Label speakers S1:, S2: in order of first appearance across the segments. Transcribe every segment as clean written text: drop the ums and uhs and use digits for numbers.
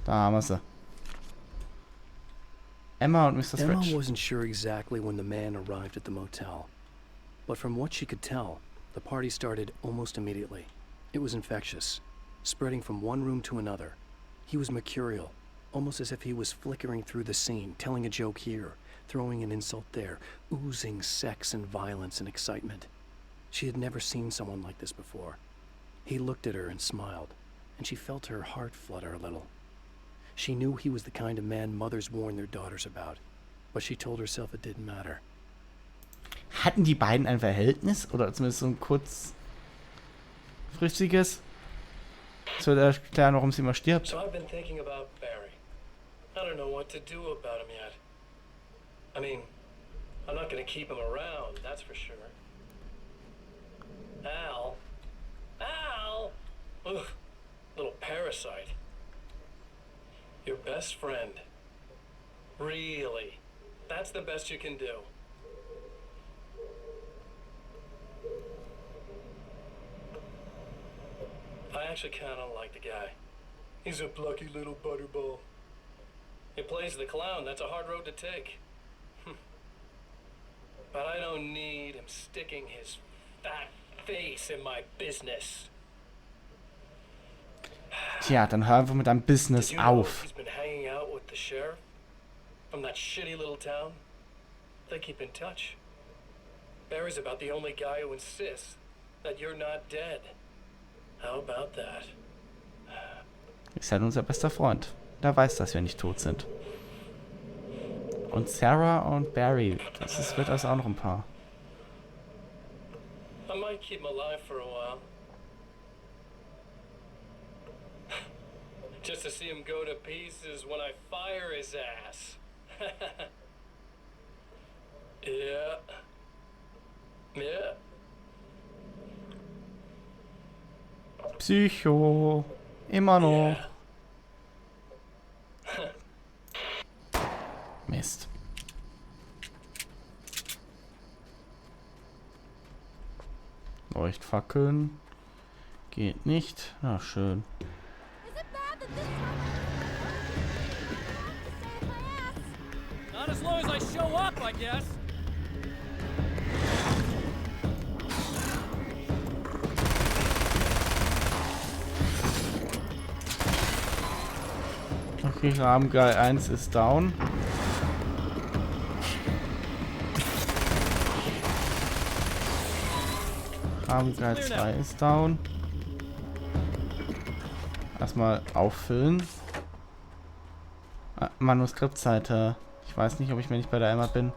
S1: Da haben wir sie. Emma und Mr.
S2: Emma
S1: Stretch.
S2: wasn't sure exactly when the man arrived at the motel, but from what she could tell, the party started almost immediately. It was infectious, spreading from one room to another. He was mercurial, almost as if he was flickering through the scene, telling a joke here, throwing an insult there, oozing sex and violence and excitement. She had never seen someone like this before. He looked at her and smiled, and she felt her heart flutter a little. She knew he was the kind of man mothers warn their daughters about, but she told herself it didn't matter.
S1: Hatten die beiden ein Verhältnis? Oder zumindest so ein kurzfristiges? Zu erklären, warum sie immer stirbt.
S3: So I've been thinking about Barry. I don't know what to do about him yet. I mean, I'm not gonna keep him around, that's for sure. Al? Ugh, little parasite. Your best friend. Really? That's the best you can do. I actually kind of like the guy. He's a plucky little butterball. He plays the clown. That's a hard road to take. But I don't need him sticking his fat face in my business.
S1: Tja, dann hören wir mit deinem Business
S3: Did you know
S1: auf.
S3: he's been hanging out with the sheriff from that shitty little town? They keep in touch. Barry's about the only guy who insists that you're not dead. How about that?
S1: Ist halt unser bester Freund. Der weiß, dass wir nicht tot sind. Und Sarah und Barry. Wird also auch noch ein Paar.
S3: I might keep him alive for a while. Just to see him go to pieces when I fire his ass. Yeah. Yeah.
S1: Psycho. Immer noch. Mist. Leuchtfackeln. Geht nicht. Na schön.
S4: Not as long as I show up, I guess.
S1: Okay, Rahmengeil 1 ist down. Rahmengeil 2 ist down. Erstmal auffüllen. Manuskriptseite. Ich weiß nicht, ob ich, wenn ich bei der Emma bin,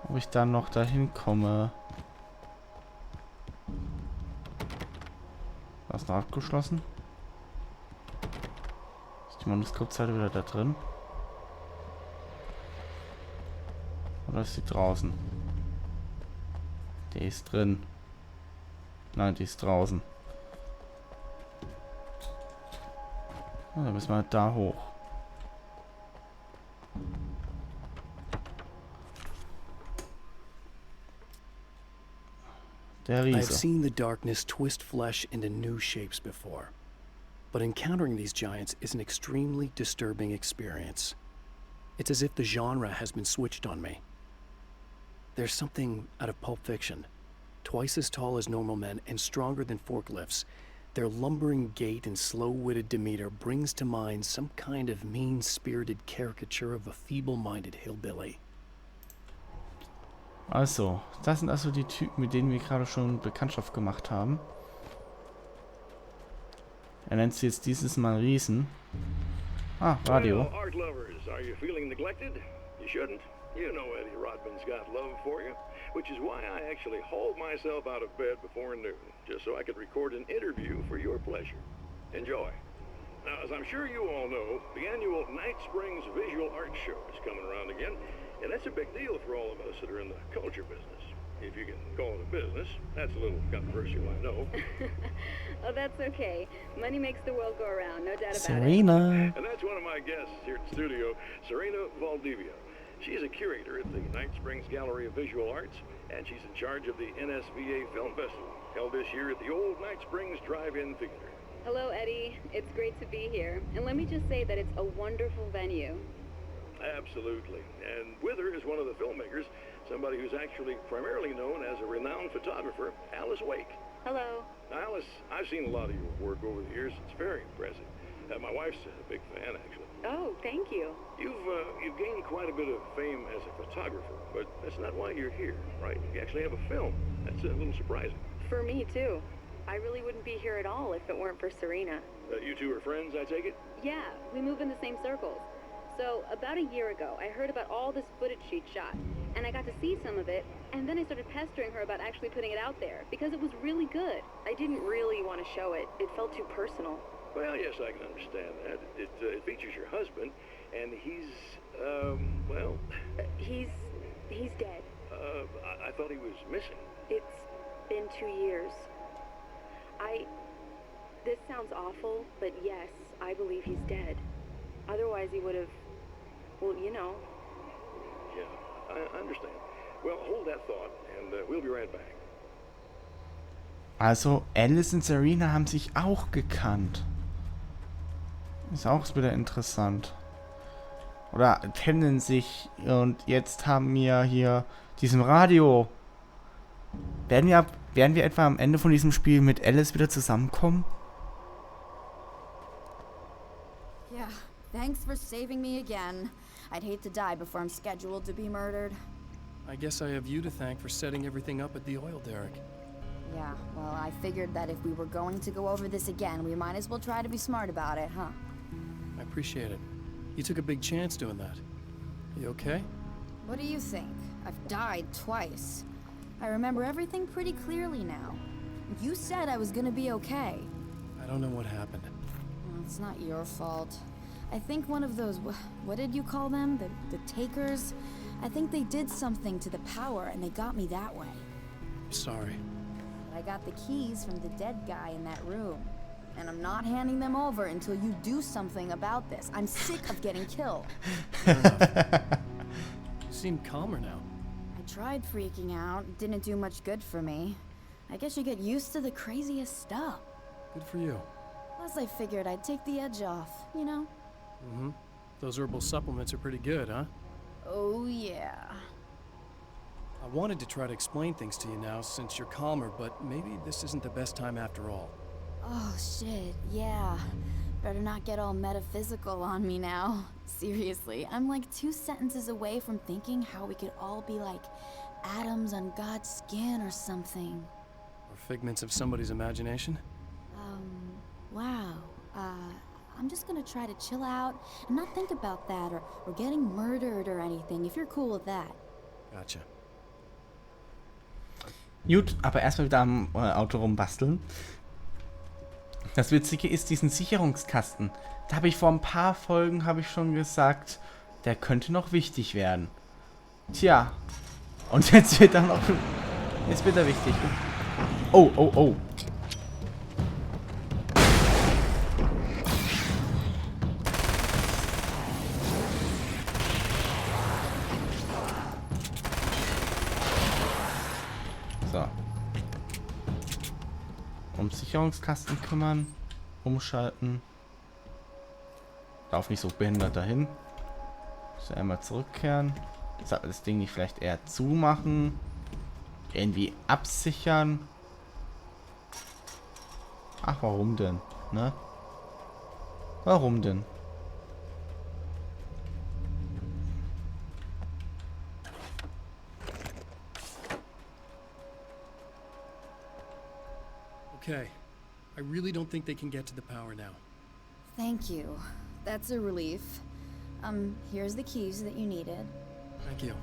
S1: ob ich dann noch dahin komme. Das ist noch abgeschlossen. Ist die Manuskriptseite wieder da drin? Oder ist sie draußen? Die ist drin. Nein, die ist draußen. Ja, dann müssen wir halt da hoch. Der
S2: I've
S1: Riese.
S2: seen the darkness twist flesh into new shapes before, but encountering these giants is an extremely disturbing experience. It's as if the genre has been switched on me. There's something out of Pulp Fiction. Twice as tall as normal men and stronger than forklifts, their lumbering gait and slow-witted demeanor brings to mind some kind of mean-spirited caricature of a feeble-minded hillbilly.
S1: Also, das sind also die Typen, mit denen wir gerade schon Bekanntschaft gemacht haben. Er nennt sie jetzt dieses Mal Riesen. Ah, Radio.
S5: Well, art lovers, are you feeling neglected? You shouldn't. You know Eddie Rodman's got love for you, which is why I actually hauled myself out of bed before noon, just so I could record an interview for your pleasure. Enjoy. Now, as I'm sure you all know, the annual Night Springs Visual Arts Show is coming around again, and that's a big deal for all of us that are in the culture business. If you can call it a business. That's a little controversial, I know.
S6: Oh, that's okay. Money makes the world go around, no doubt about
S1: Serena.
S5: And that's one of my guests here at the studio, Serena Valdivia. She's a curator at the Night Springs Gallery of Visual Arts, and she's in charge of the NSVA Film Festival, held this year at the old Night Springs Drive-In Theater.
S6: Hello, Eddie. It's great to be here. And let me just say that it's a wonderful venue.
S5: Absolutely. And with her is one of the filmmakers, somebody who's actually primarily known as a renowned photographer, Alice Wake.
S6: Hello.
S5: Now, Alice, I've seen a lot of your work over the years. It's very impressive. My wife's a big fan, actually.
S6: Oh, thank you.
S5: You've gained quite a bit of fame as a photographer, but that's not why you're here, right? You actually have a film. That's a little surprising.
S6: For me, too. I really wouldn't be here at all if it weren't for Serena.
S5: You two are friends, I take it?
S6: Yeah, we move in the same circles. So, about a year ago, I heard about all this footage she'd shot, and I got to see some of it, and then I started pestering her about actually putting it out there, because it was really good. I didn't really want to show it. It felt too personal.
S5: Well, yes, I can understand that. It features your husband, and he's, well...
S6: He's dead.
S5: I thought he was missing.
S6: It's been 2 years. This sounds awful, but yes, I believe he's dead. Otherwise he would have, well, you know.
S5: Yeah, I understand. Well, hold that thought, and we'll be right back.
S1: Also, Alice und Serena haben sich auch gekannt. Ist auch wieder interessant. Oder kennen sich und jetzt haben wir hier diesem Radio. Werden wir etwa am Ende von diesem Spiel mit Alice wieder zusammenkommen?
S7: Yeah, thanks for saving me again. I'd hate to die before I'm scheduled to be murdered.
S2: I guess I have you to thank for setting everything up at the oil derrick.
S7: Yeah, well, I figured that if we were going to go over this again, we might as well try to be smart about it, huh?
S2: I appreciate it. You took a big chance doing that. You okay?
S7: What do you think? I've died twice. I remember everything pretty clearly now. You said I was gonna be okay.
S2: I don't know what happened.
S7: Well, it's not your fault. I think one of those, what did you call them? The takers? I think they did something to the power and they got me that way.
S2: Sorry.
S7: But I got the keys from the dead guy in that room. And I'm not handing them over until you do something about this. I'm sick of getting killed.
S2: Fair enough. You seem calmer now.
S7: I tried freaking out. It didn't do much good for me. I guess you get used to the craziest stuff.
S2: Good for you.
S7: Plus I figured I'd take the edge off, you know?
S2: Mm-hmm. Those herbal supplements are pretty good, huh?
S7: Oh yeah.
S2: I wanted to try to explain things to you now since you're calmer, but maybe this isn't the best time after all.
S7: Oh shit, yeah. Better not get all metaphysical on me now. Seriously, I'm like 2 sentences away from thinking how we could all be like atoms on God's skin or something.
S2: Or figments of somebody's imagination?
S7: Wow. I'm just gonna try to chill out and not think about that or getting murdered or anything, if you're cool with that.
S2: Gotcha.
S1: Gut, aber erstmal wieder am Auto rumbasteln. Das Witzige ist diesen Sicherungskasten. Da habe ich vor ein paar Folgen schon gesagt, der könnte noch wichtig werden. Tja. Und jetzt wird er noch... Jetzt wird er wichtig. Oh, oh, oh. So. Um Sicherungskasten kümmern. Umschalten. Lauf nicht so behindert dahin. So, einmal zurückkehren. Das Ding nicht vielleicht eher zumachen. Irgendwie absichern. Ach, warum denn? Ne? Warum denn?
S2: Okay. I really don't think they can get to the power now.
S7: Thank you. That's a relief. Here's the keys that you needed.
S2: Thank you.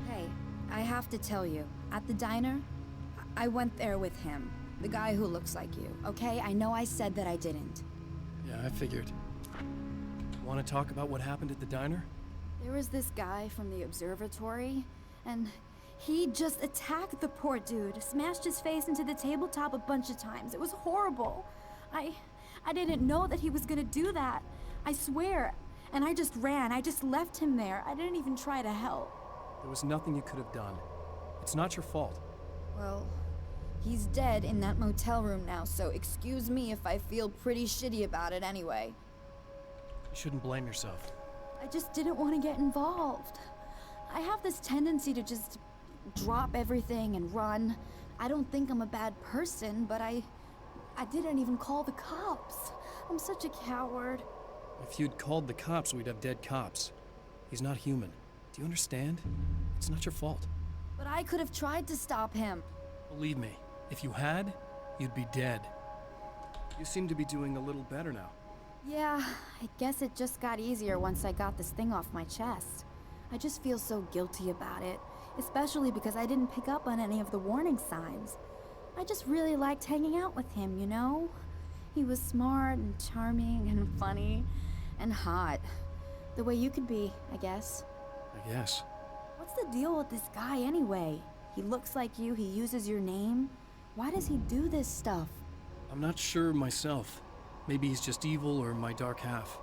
S7: Hey, I have to tell you, at the diner, I went there with him. The guy who looks like you, okay? I know I said that I didn't.
S2: Yeah, I figured. Want to talk about what happened at the diner?
S7: There was this guy from the observatory, and he just attacked the poor dude, smashed his face into the tabletop a bunch of times. It was horrible. I didn't know that he was gonna do that. I swear. And I just ran. I just left him there. I didn't even try to help.
S2: There was nothing you could have done. It's not your fault.
S7: Well, He's dead in that motel room now, so excuse me if I feel pretty shitty about it anyway.
S2: You shouldn't blame yourself.
S7: I just didn't want to get involved. I have this tendency to just drop everything and run. I don't think I'm a bad person, but I didn't even call the cops. I'm such a coward.
S2: If you'd called the cops, we'd have dead cops. He's not human. Do you understand? It's not your fault.
S7: But I could have tried to stop him.
S2: Believe me, if you had, you'd be dead. You seem to be doing a little better now.
S7: Yeah, I guess it just got easier once I got this thing off my chest. I just feel so guilty about it, especially because I didn't pick up on any of the warning signs. I just really liked hanging out with him, you know? He was smart and charming and funny and hot. The way you could be, I guess.
S2: I guess.
S7: What's the deal with this guy anyway? He looks like you, he uses your name. Why does he do this stuff?
S2: I'm not sure myself. Maybe he's just evil or my dark half.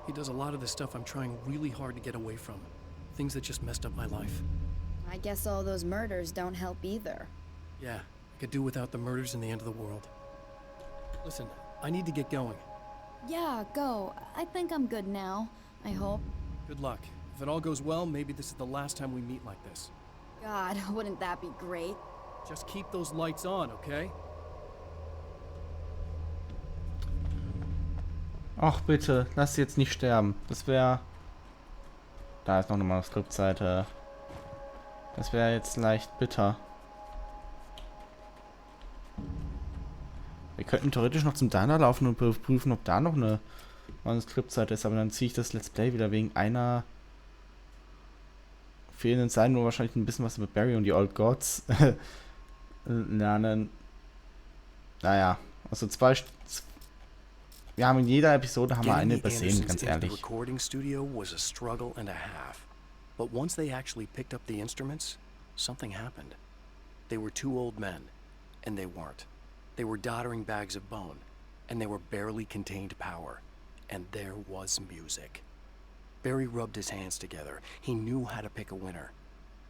S2: He does a lot of the stuff I'm trying really hard to get away from. Things that just messed up my life.
S7: I guess all those murders don't help either.
S2: Yeah, I could do without the murders and the end of the world. Listen, I need to get going.
S7: Yeah, go. I think I'm good now. I hope.
S2: Good luck. If it all goes well, maybe this is the last time we meet like this.
S7: God, wouldn't that be great?
S2: Just keep those lights on, okay?
S1: Ach bitte, lass sie jetzt nicht sterben. Das wäre... Da ist noch eine Manuskriptseite. Das wäre jetzt leicht bitter. Wir könnten theoretisch noch zum Diner laufen und prüfen, ob da noch eine Manuskriptseite ist, aber dann ziehe ich das Let's Play wieder wegen einer fehlenden Seite, nur wahrscheinlich ein bisschen was über Barry und die Old Gods lernen. Naja, also wir haben in jeder Episode eine übersehen, ganz ehrlich.
S2: The recording studio was a struggle and a half. But once they actually picked up the instruments, something happened. They were two old men, and they weren't. They were doddering bags of bone, and they were barely contained power. And there was music. Barry rubbed his hands together. He knew how to pick a winner.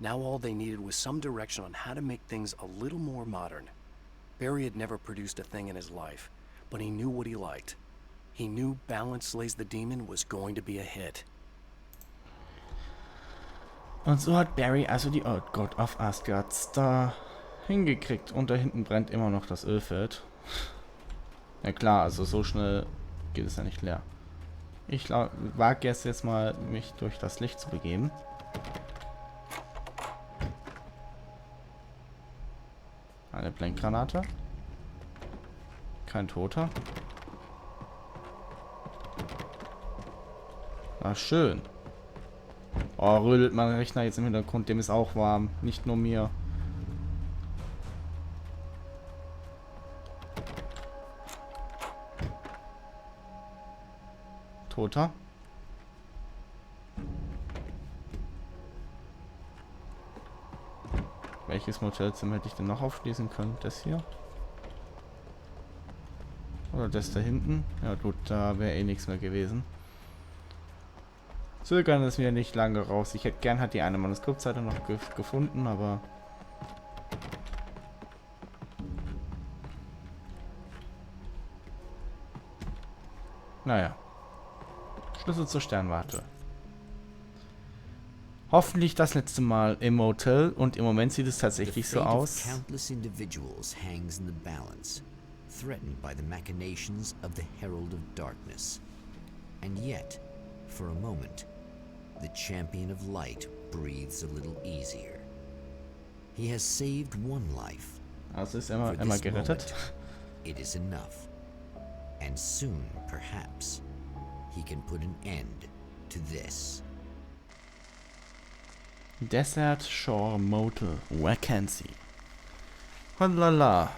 S2: Now all they needed was some direction on how to make things a little more modern. Barry had never produced a thing in his life, but he knew what he liked. He knew Balance Slays the Demon was going to be a hit.
S1: Und so hat Barry also die Old God of Asgards da hingekriegt. Und da hinten brennt immer noch das Ölfeld. Ja klar, also so schnell geht es ja nicht leer. Ich wage jetzt mal, mich durch das Licht zu begeben. Eine Blendgranate. Kein Toter. Ah, schön. Oh, rödelt mein Rechner jetzt im Hintergrund. Dem ist auch warm. Nicht nur mir. Toter. Welches Motelzimmer hätte ich denn noch aufschließen können? Das hier? Oder das da hinten? Ja gut, da wäre eh nichts mehr gewesen. Zögern ist mir nicht lange raus. Ich hätte gern die eine Manuskriptseite noch gefunden, aber... Naja. Schlüssel zur Sternwarte. Hoffentlich das letzte Mal im Motel und im Moment sieht es tatsächlich so aus.
S8: Countless individuals hangs in the balance, threatened by the machinations of the Herald of Darkness. And yet, for a moment, the champion of light breathes a little easier. He has saved one life.
S1: Also ist er immer gerettet.
S8: It is enough. And soon, perhaps, he can put an end to this.
S1: Desert Shore Motel Vacancy. Hollala.